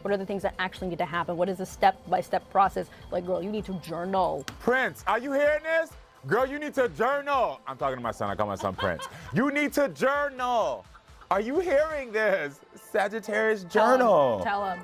What are the things that actually need to happen? What is the step-by-step process? Like, girl, you need to journal. Prince, are you hearing this? Girl, you need to journal. I'm talking to my son. I call my son Prince. You need to journal. Are you hearing this? Sagittarius journal. Tell him.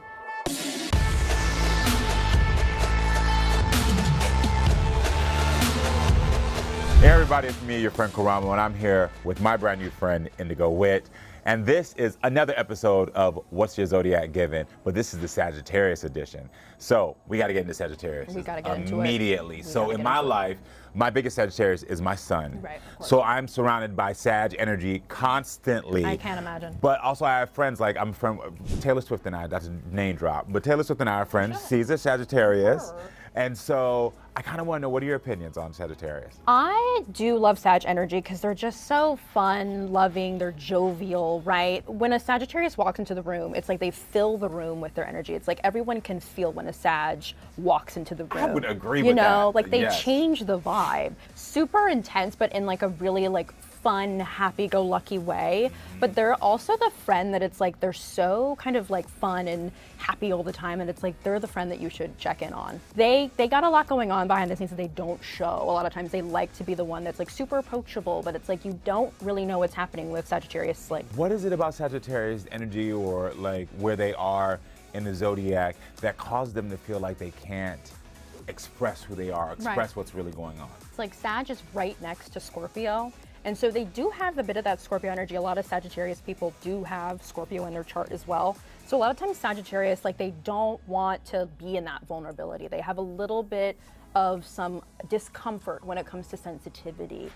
Hey everybody, it's me, your friend Karamo, and I'm here with my brand new friend, Indigo Witt. And this is another episode of What's Your Zodiac Given, but this is the Sagittarius edition. So we got to get into Sagittarius. We got to get into it. Immediately. So in my life, my biggest Sagittarius is my son. Right, of course. So I'm surrounded by Sag energy constantly. I can't imagine. But also I have friends, like I'm from Taylor Swift and I, that's a name drop, but Taylor Swift and I are friends. She's a Sagittarius. Sure. And so I kind of want to know, what are your opinions on Sagittarius? I do love Sag energy because they're just so fun, loving, they're jovial, right? When a Sagittarius walks into the room, it's like they fill the room with their energy. It's like everyone can feel when a Sag walks into the room. I would agree You with that. know, like they Yes. change the vibe. Super intense, but in like a really like fun, happy-go-lucky way. But they're also the friend that it's like they're so kind of like fun and happy all the time, and it's like they're the friend that you should check in on. They got a lot going on behind the scenes that they don't show. A lot of times they like to be the one that's like super approachable, but it's like you don't really know what's happening with Sagittarius. Like, What is it about Sagittarius energy, or like where they are in the zodiac, that causes them to feel like they can't express who they are, express what's really going on? it's like Sag is right next to Scorpio. And so they do have a bit of that Scorpio energy. A lot of Sagittarius people do have Scorpio in their chart as well. So a lot of times Sagittarius, like they don't want to be in that vulnerability. They have a little bit of some discomfort when it comes to sensitivity.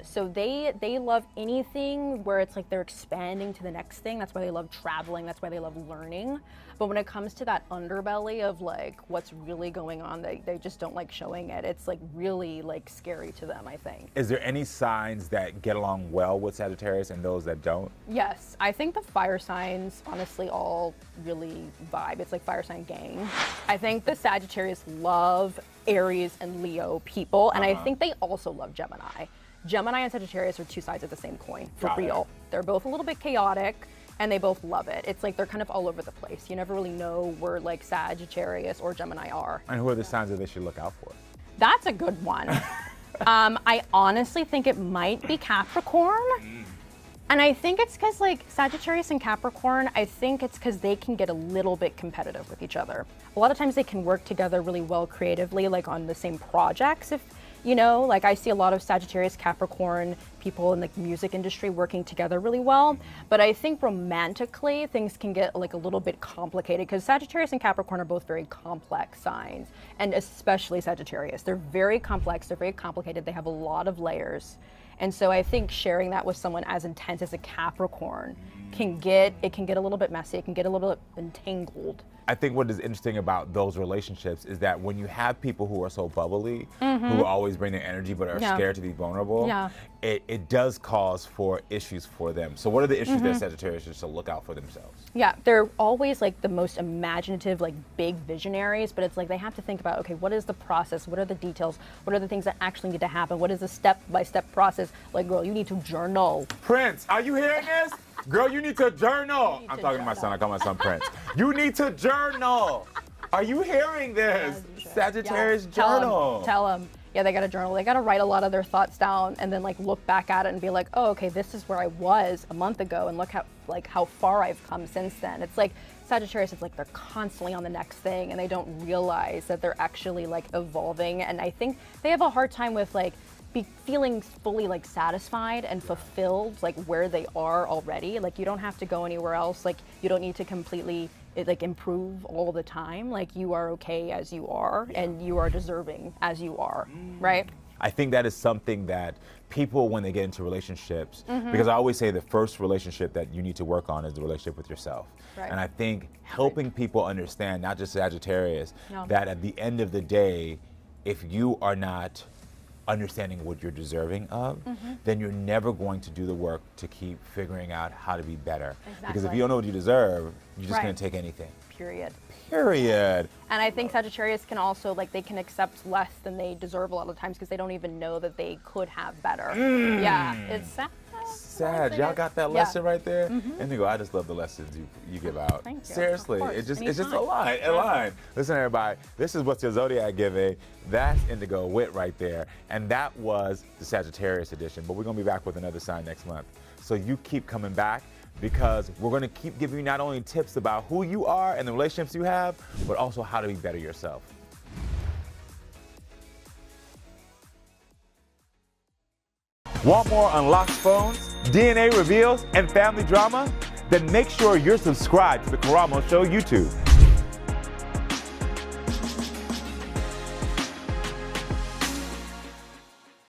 So they love anything where it's like they're expanding to the next thing. That's why they love traveling. That's why they love learning. But when it comes to that underbelly of like what's really going on, they just don't like showing it. It's like really like scary to them, I think. Is there any signs that get along well with Sagittarius and those that don't? Yes, I think the fire signs honestly all really vibe. It's like fire sign gang. I think the Sagittarius love Aries and Leo people, and I think they also love Gemini. Gemini and Sagittarius are two sides of the same coin, for real. They're both a little bit chaotic, and they both love it. It's like they're kind of all over the place. You never really know where like Sagittarius or Gemini are. And who are the signs that they should look out for? That's a good one. I honestly think it might be Capricorn. And I think it's because like Sagittarius and Capricorn, I think it's because they can get a little bit competitive with each other. A lot of times they can work together really well creatively, like on the same projects. If you know, like I see a lot of Sagittarius, Capricorn people in the music industry working together really well. But I think romantically things can get like a little bit complicated because Sagittarius and Capricorn are both very complex signs, and especially Sagittarius. They're very complex, they're very complicated, they have a lot of layers. And so I think sharing that with someone as intense as a Capricorn can get a little bit messy, it can get a little bit entangled. I think what is interesting about those relationships is that when you have people who are so bubbly, who always bring their energy but are scared to be vulnerable, it does cause for issues for them. So what are the issues that Sagittarius should look out for themselves? Yeah, they're always like the most imaginative, like big visionaries, but it's like they have to think about, okay, what is the process? What are the details? What are the things that actually need to happen? What is the step-by-step process? Like, girl, you need to journal. Prince, are you hearing this? Girl, you need to journal. I'm talking to my son. I call my son Prince. You need to journal. Are you hearing this? Sagittarius journal. Tell them. Yeah, they got to journal. They got to write a lot of their thoughts down and then like look back at it and be like, oh, okay, this is where I was a month ago, and look how far I've come since then. It's like Sagittarius is like they're constantly on the next thing, and they don't realize that they're actually like evolving. And I think they have a hard time with like feeling fully like satisfied and fulfilled like where they are already. Like you don't have to go anywhere else. Like you don't need to completely like improve all the time. Like you are okay as you are, and you are deserving as you are, right? I think that is something that people, when they get into relationships, because I always say the first relationship that you need to work on is the relationship with yourself. Right. And I think helping people understand, not just Sagittarius, that at the end of the day, if you are not understanding what you're deserving of, then you're never going to do the work to keep figuring out how to be better. Because if you don't know what you deserve, you're just going to take anything. Period. Period. And I think Sagittarius can also, like, they can accept less than they deserve a lot of times because they don't even know that they could have better. Yeah, it's sad. Sag, y'all got that lesson right there? Mm-hmm. Indigo, I just love the lessons you give out. Thank you. Seriously, it's just a line. Listen, everybody, this is what's your Zodiac giving. That's Indigo Witt right there. And that was the Sagittarius edition. But we're going to be back with another sign next month. So you keep coming back, because we're going to keep giving you not only tips about who you are and the relationships you have, but also how to be better yourself. Want more unlocked phones, DNA reveals, and family drama? Then make sure you're subscribed to the Karamo Show YouTube.